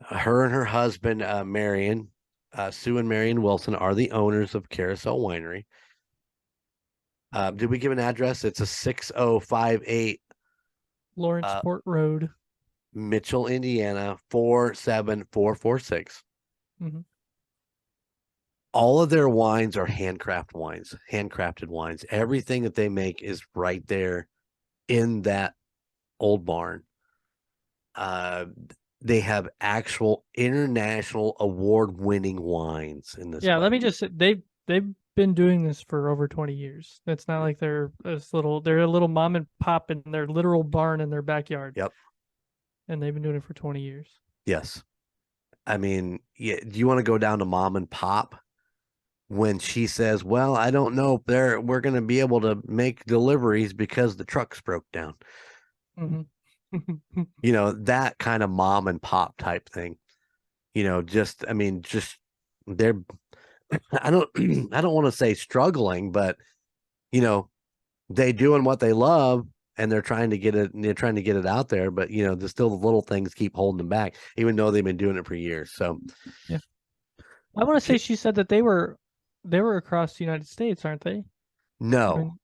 Her and her husband, Marion, Sue and Marion Wilson are the owners of Carousel Winery. Did we give an address? It's a 6058 Lawrence Port Road, Mitchell, Indiana 47446. All of their wines are handcrafted wines. Everything that they make is right there in that old barn. They have actual international award-winning wines in this. Yeah, let me just say they've been doing this for over 20 years. It's not like they're a little mom and pop in their literal barn in their backyard. Yep. And they've been doing it for 20 years. Yes. I mean, do you want to go down to mom and pop when she says, well, I don't know if we're going to be able to make deliveries because the trucks broke down. That kind of mom and pop type thing, just they're, I don't want to say struggling, but, they doing what they love and they're trying to get it out there. But, there's still the little things keep holding them back, even though they've been doing it for years. So, yeah, I want to say she said that they were across the United States, aren't they? No,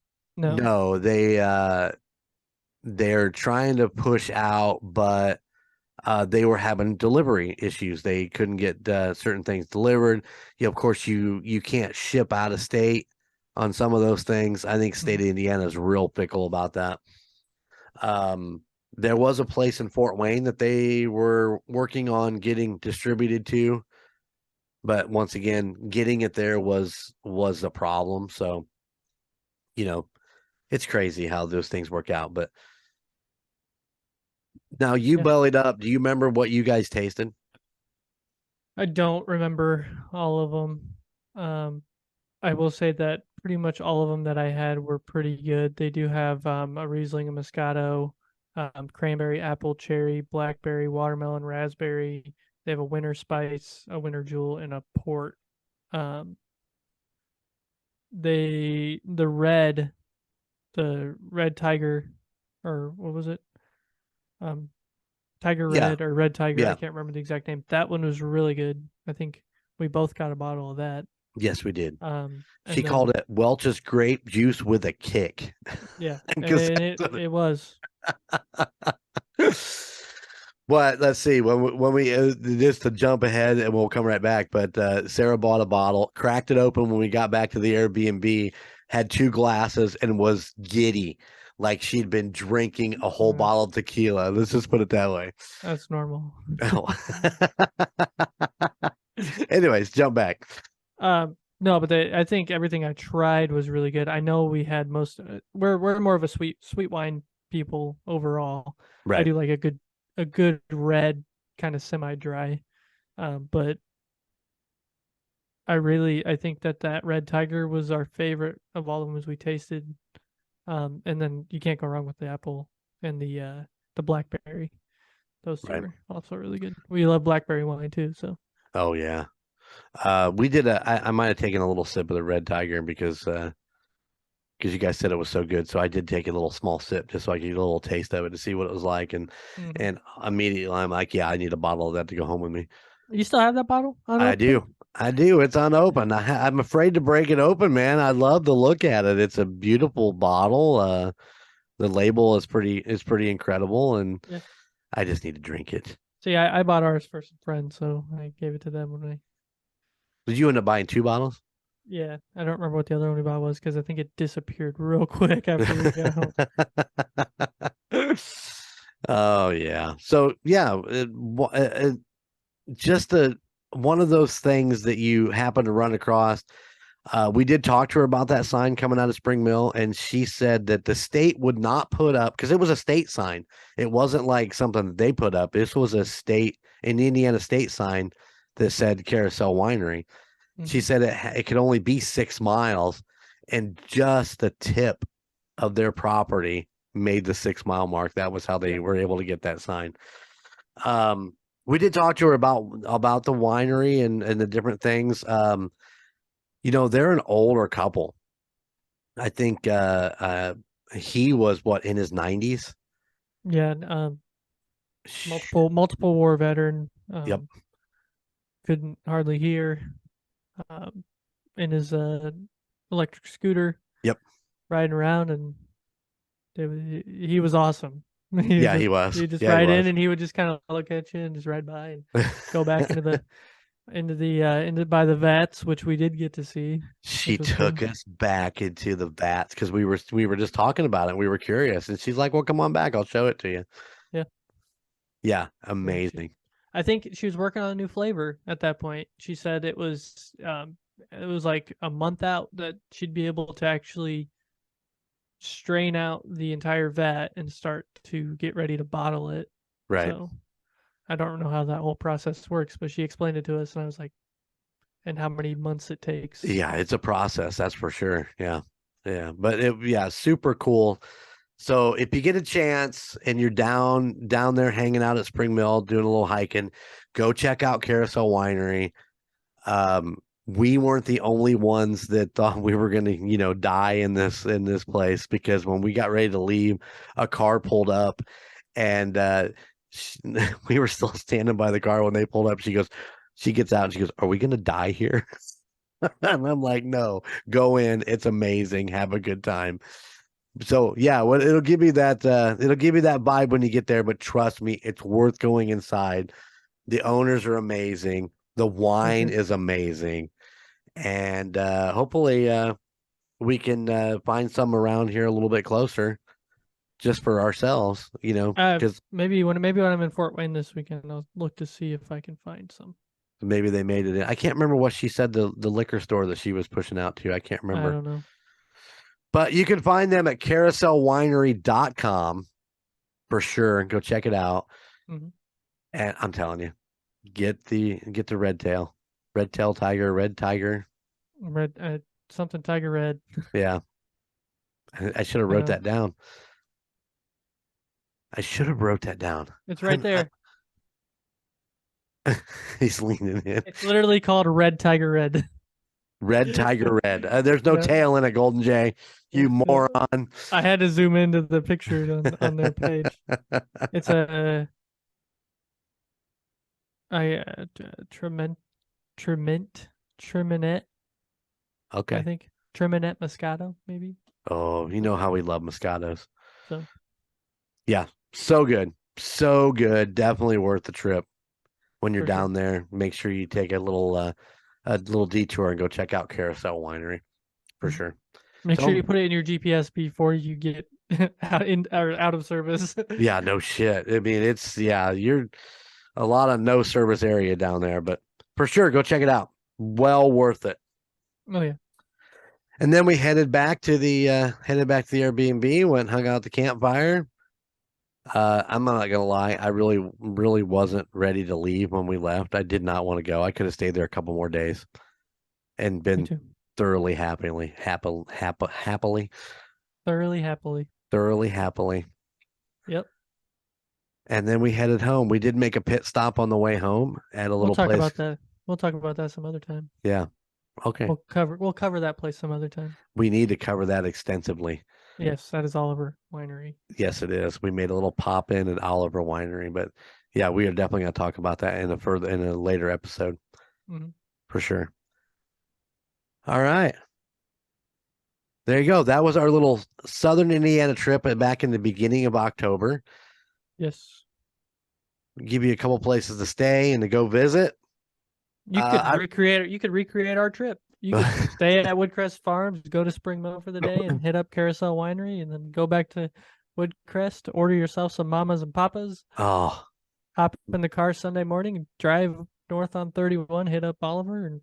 they're trying to push out, but they were having delivery issues. They couldn't get certain things delivered. Of course, you can't ship out of state on some of those things. I think state of Indiana is real fickle about that. There was a place in Fort Wayne that they were working on getting distributed to, but once again, getting it there was a problem. So, it's crazy how those things work out. But now you bellied up. Do you remember what you guys tasted? I don't remember all of them. I will say that pretty much all of them that I had were pretty good. They do have a Riesling, a Moscato, cranberry, apple, cherry, blackberry, watermelon, raspberry. They have a winter spice, a winter jewel, and a port. Um, the red tiger, or what was it? Um, Tiger Yeah, Red or Red Tiger. I yeah. can't remember the exact name. That one was really good. I think we both got a bottle of that. Yes, we did. She And called then it Welch's grape juice with a kick. yeah, Because and it was. but let's see when we just to jump ahead and we'll come right back. But Sarah bought a bottle, cracked it open when we got back to the Airbnb, had 2 glasses and was giddy, like she'd been drinking a whole bottle of tequila. Let's just put it that way. That's normal. Anyways, jump back. No, but I think everything I tried was really good. I know we had most of it. We're more of a sweet wine people overall. I Right. do like a good red, kind of semi-dry. But I think that Red Tiger was our favorite of all of them as we tasted. And then you can't go wrong with the apple and the blackberry. Those two Right. are also really good. We love blackberry wine too, so. Oh yeah. We did I might have taken a little sip of the Red Tiger because you guys said it was so good. So I did take a little small sip just so I could get a little taste of it to see what it was like. And Mhm. immediately I'm like, yeah, I need a bottle of that to go home with me. You still have that bottle? I do. I do. It's unopened. I'm afraid to break it open, man. I love to look at it. It's a beautiful bottle. The label is pretty incredible, and Yeah. I just need to drink it. See, I bought ours for some friends, so I gave it to them when I. Did you end up buying 2 bottles? Yeah, I don't remember what the other one we bought was because I think it disappeared real quick after we got home. Oh yeah. So yeah, just one of those things that you happen to run across. We did talk to her about that sign coming out of Spring Mill, and she said that the state would not put up because it was a state sign. It wasn't like something that they put up. This was an Indiana state sign that said Carousel Winery. She said it could only be 6 miles, and just the tip of their property made the 6-mile mark. That was how they were able to get that sign. We did talk to her about the winery and the different things. They're an older couple. I think he was in his 90s. Yeah, multiple war veteran. Yep. Couldn't hardly hear. In his electric scooter. Yep. Riding around, and he was awesome. He was. He'd just Yeah, ride he in, was. and he would just kind of look at you and just ride by and go back into by the vats, which we did get to see. She was took cool. us back into the vats because we were just talking about it. We were curious, and she's like, "Well, come on back. I'll show it to you." Yeah. Yeah, amazing. I think she was working on a new flavor at that point. She said it was like a month out that she'd be able to actually strain out the entire vat and start to get ready to bottle it. Right. So I don't know how that whole process works, but she explained it to us, and I was like, and how many months it takes. Yeah, it's a process, that's for sure. Yeah. Yeah. But super cool. So if you get a chance and you're down there hanging out at Spring Mill, doing a little hiking, go check out Carousel Winery. We weren't the only ones that thought we were going to, die in this place, because when we got ready to leave, a car pulled up, and we were still standing by the car when they pulled up. She gets out and she goes, "Are we going to die here?" And I'm like, "No, go in. It's amazing. Have a good time." So yeah, it'll give you that vibe when you get there, but trust me, it's worth going inside. The owners are amazing. The wine is amazing. And hopefully we can find some around here a little bit closer just for ourselves, because maybe when I'm in Fort Wayne this weekend, I'll look to see if I can find some. maybe they made it in. I can't remember what she said the liquor store that she was pushing out to. I can't remember. I don't know. But you can find them at carouselwinery.com for sure. Go check it out. Mhm. And I'm telling you, get the red tail tiger, red tiger. Red something Tiger Red. Yeah. I should have wrote that down. I should have wrote that down. It's right there. He's leaning in. It's literally called Red Tiger Red. Red Tiger Red. There's no Yeah. tail in it, Golden J. You moron. I had to zoom into the picture on their page. It's a Treminette. Okay. I think Treminette Moscato, maybe. Oh, you know how we love Moscatos. So yeah, so good. So good. Definitely worth the trip. When you're For sure. down there, make sure you take a little detour and go check out Carousel Winery for Mhm. sure. Make So- sure you put it in your GPS before you get out of service. Yeah, no shit. I mean, you're a lot of no service area down there, but for sure, go check it out. Well worth it. Oh yeah. And then we headed back to the Airbnb, went and hung out at the campfire. I'm not gonna lie, I really wasn't ready to leave when we left. I did not want to go. I could have stayed there a couple more days and Me been too. thoroughly Thoroughly happily. happily. Yep. And then we headed home. We did make a pit stop on the way home at a We'll little talk place. about that. We'll talk about that some other time. Yeah. Okay. We'll cover that place some other time. We need to cover that extensively. Yes, that is Oliver Winery. Yes, it is. We made a little pop in at Oliver Winery, but yeah, we are definitely going to talk about that in a later episode. Mhm. For sure. All right. There you go. That was our little Southern Indiana trip back in the beginning of October. Yes. Give you a couple places to stay and to go visit. You could recreate our trip. You could stay at Woodcrest Farms, go to Spring Mill for the day, and hit up Carousel Winery, and then go back to Woodcrest, order yourself some mamas and papas, Oh, hop in the car Sunday morning, and drive north on 31, hit up Oliver, and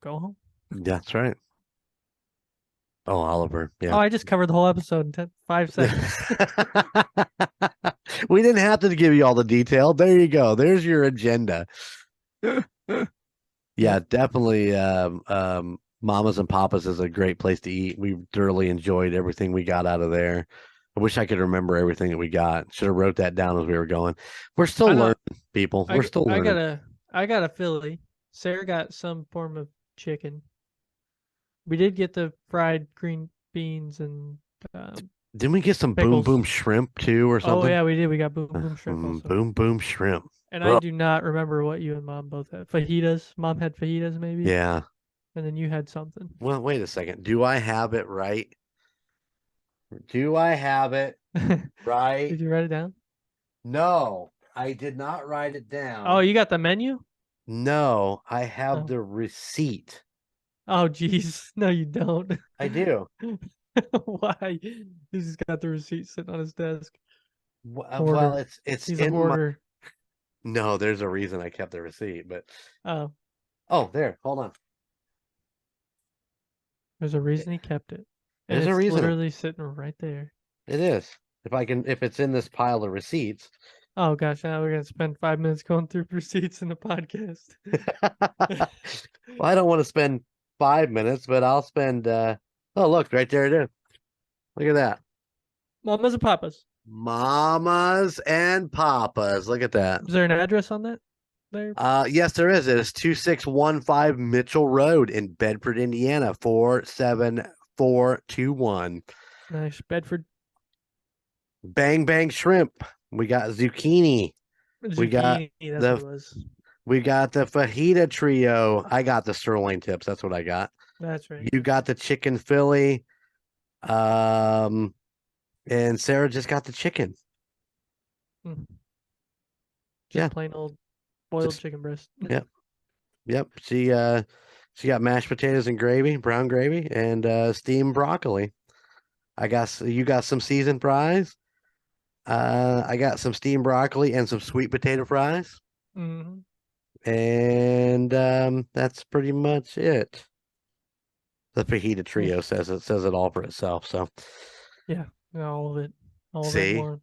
go home. that's right. Oh, Oliver. Oh, Yeah. I just covered the whole episode in 5 seconds. We didn't have to give you all the detail. There you go. There's your agenda. Yeah, definitely. Mamas and Papas is a great place to eat. We thoroughly enjoyed everything we got out of there. I wish I could remember everything that we got. Should have wrote that down as we were going. We're still I know. learning, people. We're still learning. I got a Philly. Sarah got some form of chicken. We did get the fried green beans and Didn't we get some pickles. boom boom shrimp too or something? Oh yeah, we did. We got boom boom shrimp also. Boom boom shrimp. And I do not remember what you and Mom both had. Fajitas. Mom had fajitas maybe. Yeah. And then you had something. Well, wait a second. Do I have it right? Do I have it right? Did you write it down? No, I did not write it down. Oh, you got the menu? No, I have Oh. the receipt. Oh geez. No, you don't. I do. Why? He's just got the receipt sitting on his desk. Well, Hoarder. it's He's a in my. hoarder. No, there's a reason I kept the receipt, but Oh, there. Hold on. there's a reason he kept it. And There's a it's reason. literally sitting right there. It is. If it's in this pile of receipts. Oh gosh, now we're gonna spend 5 minutes going through receipts in the podcast. Well, I don't want to spend 5 minutes, but I'll spend. Oh, look, right there it is. Look at that. Mamas and Papas. Mamas and Papas. Look at that. Is there an address on that? There. Yes, there is. It is 2615 Mitchell Road in Bedford, Indiana, 47421. Nice. Bedford. Bang Bang Shrimp. We got zucchini. We got Zucchini, that's the- what it was. We got the fajita trio. I got the sirloin tips. That's what I got. That's right. You got the chicken Philly. And Sarah just got the chicken. Just yeah. plain old boiled Just- chicken breast. Yep. She got mashed potatoes and gravy, brown gravy, and steamed broccoli. You got some seasoned fries. I got some steamed broccoli and some sweet potato fries. hmm And that's pretty much it. The fajita trio says it all for itself. So All of it. All of See? it more.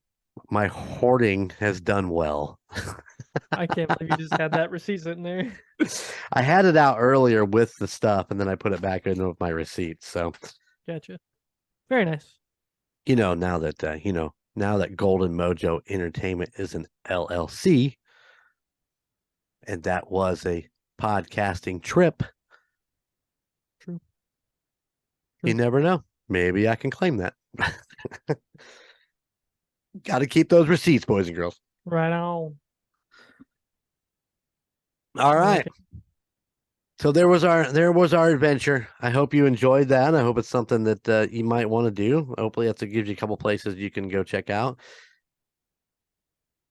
my hoarding has done well. I can't believe you just had that receipt sitting there. I had it out earlier with the stuff, and then I put it back in with my receipts. So, Gotcha. Very nice. now that now that Golden Mojo Entertainment is an LLC, and that was a podcasting trip. True. You never know. Maybe I can claim that. Got to keep those receipts, boys and girls. Right on. All I right. like it. So there was our adventure. I hope you enjoyed that. I hope it's something that you might want to do. Hopefully that gives you a couple places you can go check out.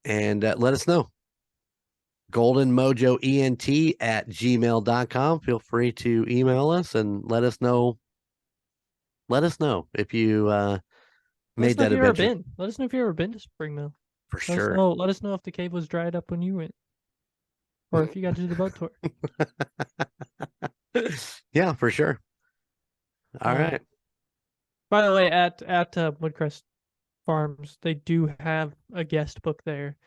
And let us know. goldenmojoent@gmail.com. Feel free to email us and let us know. Let us know if you made that adventure. Let us know if you've ever been to Spring Mill. For sure. Let us know if the cave was dried up when you went, or if you got to do the boat tour. Yeah, for sure. All right. By the way, at Woodcrest Farms, they do have a guest book there,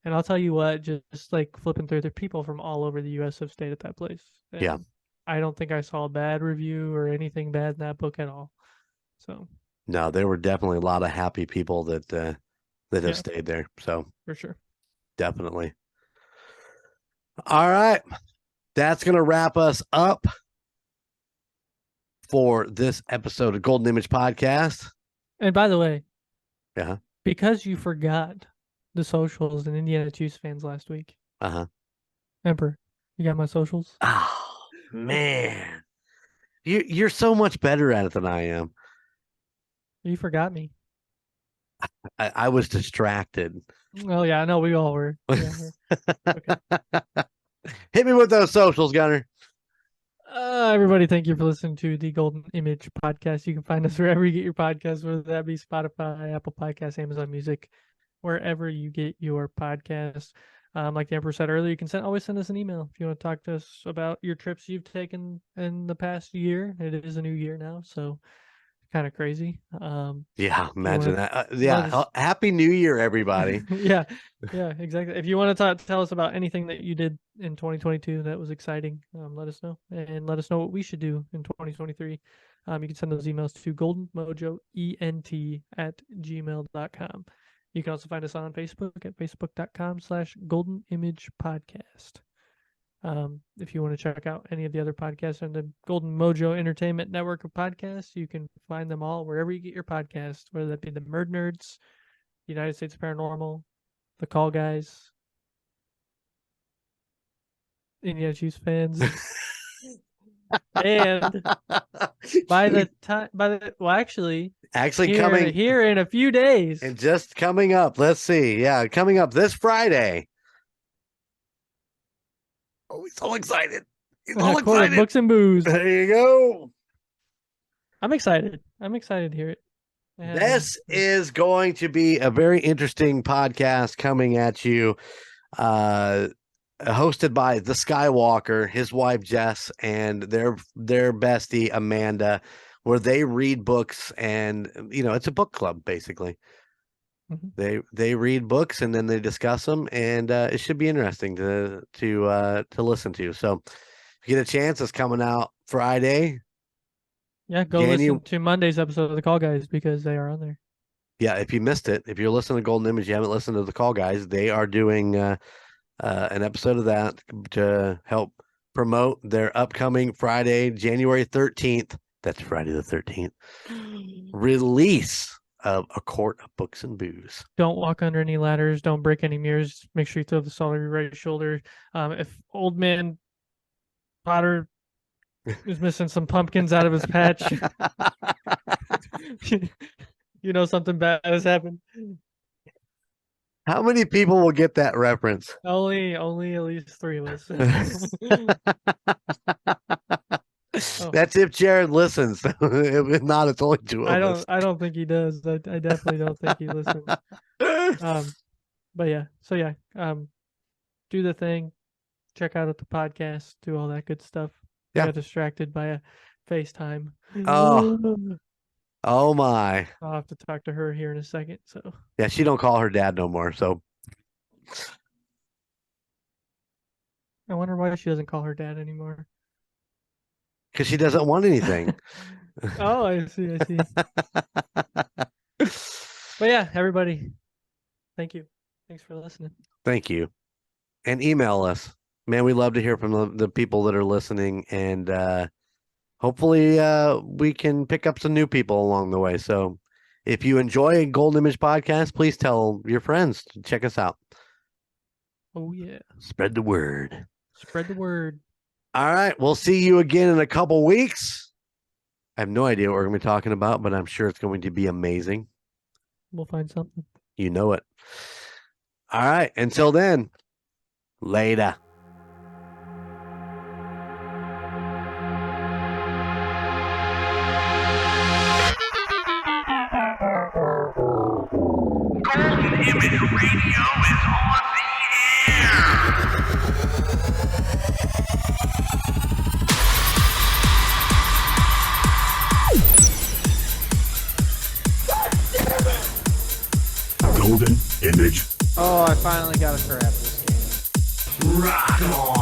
and I'll tell you what, just like flipping through, there people from all over the U.S. have stayed at that place. And Yeah. I don't think I saw a bad review or anything bad in that book at all. So No, there were definitely a lot of happy people that have stayed there. So for sure. Definitely. All right. That's going to wrap us up for this episode of Golden Image Podcast. And by the way, because you forgot the socials and Indiana Chiefs fans last week. Emperor, you got my socials? Oh, man. You're so much better at it than I am. You forgot me. I was distracted. Well, yeah, I know we all were. Okay. Hit me with those socials, Gunner. Everybody, thank you for listening to the Golden Image Podcast. You can find us wherever you get your podcasts, whether that be Spotify, Apple Podcasts, Amazon Music, wherever you get your podcasts. Like the Emperor said earlier, you can always send us an email if you want to talk to us about your trips you've taken in the past year. It is a new year now, so kind of crazy. Yeah, imagine that. Happy New Year, everybody. yeah, exactly. If you want to tell us about anything that you did in 2022 that was exciting, let us know, and let us know what we should do in 2023. You can send those emails to goldenmojoent@gmail.com. You can also find us on Facebook at facebook.com/goldenimagepodcast. If you want to check out any of the other podcasts on the Golden Mojo Entertainment network of podcasts, you can find them all wherever you get your podcasts, whether that be the MurdNerds, United States Paranormal, the Call Guys, Indiana Chiefs fans. And coming here in a few days, and just coming up, let's see. Yeah, coming up this Friday. Oh, he's so excited. He's all excited. Books and Booze. There you go. I'm excited to hear it. This is going to be a very interesting podcast coming at you. Hosted by the Skywalker, his wife Jess, and their bestie Amanda, where they read books, and it's a book club basically. Mm-hmm. They read books and then they discuss them, and it should be interesting to listen to. So if you get a chance, it's coming out Friday. Yeah, go listen to Monday's episode of the Call Guys because they are on there. Yeah, if you missed it, if you're listening to Golden Image, you haven't listened to the Call Guys, they are doing an episode of that to help promote their upcoming Friday, January 13th. That's Friday the 13th. Release of A Court of Books and Booze. Don't walk under any ladders. Don't break any mirrors. Make sure you throw the salt over your right shoulder. If old man Potter is missing some pumpkins out of his patch, something bad has happened. How many people will get that reference? Only at least 3 of us. That's if Jared listens. If not, it's only 2 of us. I don't think he does. I definitely don't think he listens. But yeah. So yeah. Do the thing. Check out the podcast. Do all that good stuff. Yeah. I got distracted by a FaceTime. Oh my. I'll have to talk to her here in a second. So yeah, she don't call her dad no more. So I wonder why she doesn't call her dad anymore. Because she doesn't want anything. Oh, I see. But yeah, everybody, thank you. Thanks for listening. Thank you. And email us. Man, we love to hear from the people that are listening. And hopefully we can pick up some new people along the way. So if you enjoy Golden Image Podcast, please tell your friends to check us out. Oh, yeah. Spread the word. Spread the word. All right. We'll see you again in a couple weeks. I have no idea what we're going to be talking about, but I'm sure it's going to be amazing. We'll find something. You know it. All right. Until then, later. Golden Image Radio is on the air. Golden Image. Oh, I finally got a crap this game. Rock on.